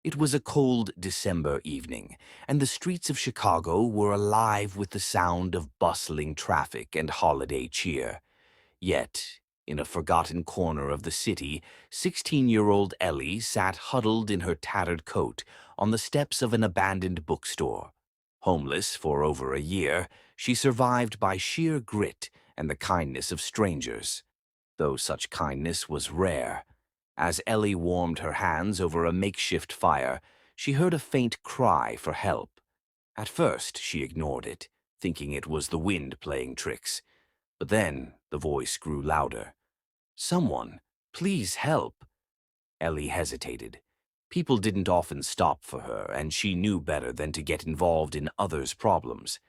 It was a cold December evening, and the streets of Chicago were alive with the sound of bustling traffic and holiday cheer. Yet, in a forgotten corner of the city, 16-year-old Ellie sat huddled in her tattered coat on the steps of an abandoned bookstore. Homeless for over a year, she survived by sheer grit and the kindness of strangers, though such kindness was rare. As Ellie warmed her hands over a makeshift fire, she heard a faint cry for help. At first, she ignored it, thinking it was the wind playing tricks. But then the voice grew louder. "Someone, please help." Ellie hesitated. People didn't often stop for her, and she knew better than to get involved in others' problems.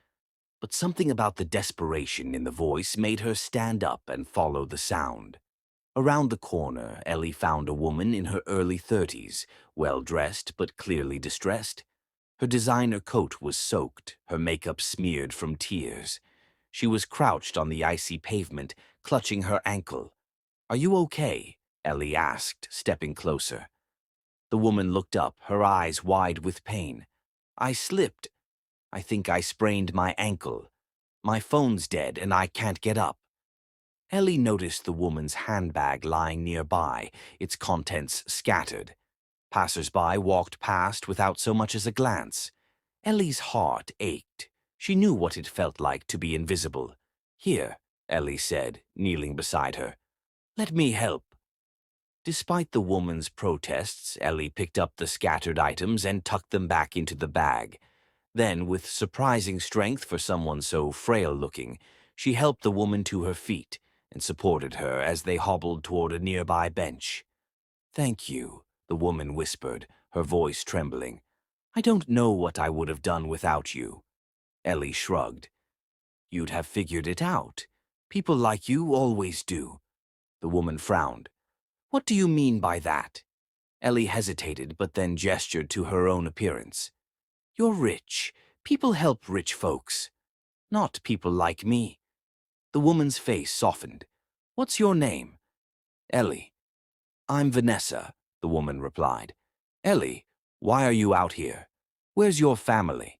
But something about the desperation in the voice made her stand up and follow the sound. Around the corner, Ellie found a woman in her early 30s, well-dressed but clearly distressed. Her designer coat was soaked, her makeup smeared from tears. She was crouched on the icy pavement, clutching her ankle. "Are you okay?" Ellie asked, stepping closer. The woman looked up, her eyes wide with pain. "I slipped. I think I sprained my ankle. My phone's dead and I can't get up." Ellie noticed the woman's handbag lying nearby, its contents scattered. Passers-by walked past without so much as a glance. Ellie's heart ached. She knew what it felt like to be invisible. "Here," Ellie said, kneeling beside her. "Let me help." Despite the woman's protests, Ellie picked up the scattered items and tucked them back into the bag. Then, with surprising strength for someone so frail-looking, she helped the woman to her feet and supported her as they hobbled toward a nearby bench. "Thank you," the woman whispered, her voice trembling. "I don't know what I would have done without you." Ellie shrugged. "You'd have figured it out. People like you always do." The woman frowned. "What do you mean by that?" Ellie hesitated, but then gestured to her own appearance. "You're rich. People help rich folks. Not people like me." The woman's face softened. "What's your name?" "Ellie." "I'm Vanessa," the woman replied. "Ellie, why are you out here? Where's your family?"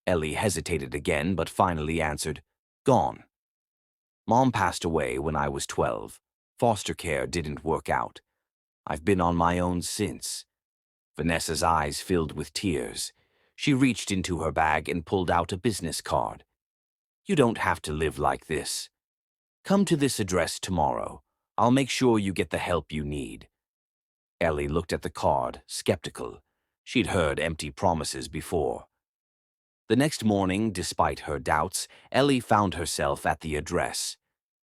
Ellie hesitated again, but finally answered, "Gone. Mom passed away when I was 12. Foster care didn't work out. I've been on my own since." Vanessa's eyes filled with tears. She reached into her bag and pulled out a business card. "You don't have to live like this. Come to this address tomorrow. I'll make sure you get the help you need." Ellie looked at the card, skeptical. She'd heard empty promises before. The next morning, despite her doubts, Ellie found herself at the address.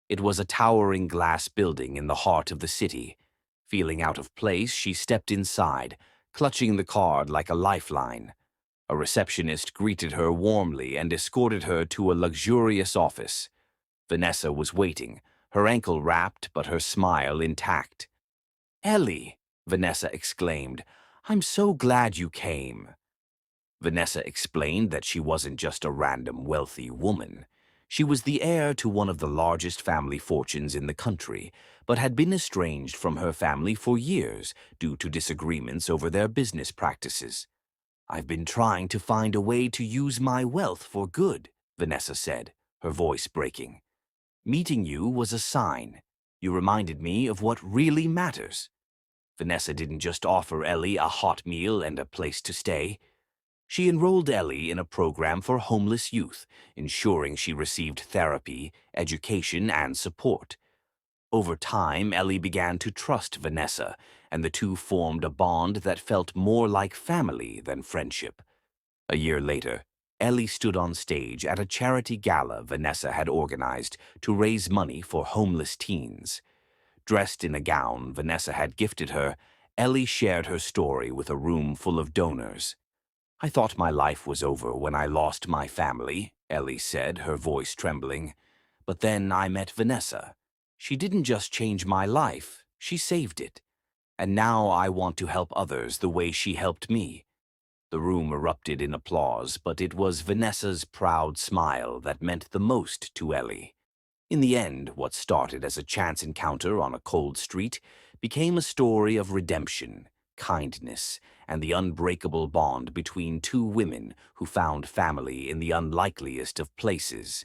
It was a towering glass building in the heart of the city. Feeling out of place, she stepped inside, clutching the card like a lifeline. A receptionist greeted her warmly and escorted her to a luxurious office. Vanessa was waiting, her ankle wrapped but her smile intact. "Ellie," Vanessa exclaimed, "I'm so glad you came." Vanessa explained that she wasn't just a random wealthy woman. She was the heir to one of the largest family fortunes in the country, but had been estranged from her family for years due to disagreements over their business practices. "I've been trying to find a way to use my wealth for good," Vanessa said, her voice breaking. "Meeting you was a sign. You reminded me of what really matters." Vanessa didn't just offer Ellie a hot meal and a place to stay. She enrolled Ellie in a program for homeless youth, ensuring she received therapy, education, and support. Over time, Ellie began to trust Vanessa, and the two formed a bond that felt more like family than friendship. A year later, Ellie stood on stage at a charity gala Vanessa had organized to raise money for homeless teens. Dressed in a gown Vanessa had gifted her, Ellie shared her story with a room full of donors. "I thought my life was over when I lost my family," Ellie said, her voice trembling. "But then I met Vanessa. She didn't just change my life, she saved it. And now I want to help others the way she helped me." The room erupted in applause, but it was Vanessa's proud smile that meant the most to Ellie. In the end, what started as a chance encounter on a cold street became a story of redemption, kindness, and the unbreakable bond between two women who found family in the unlikeliest of places.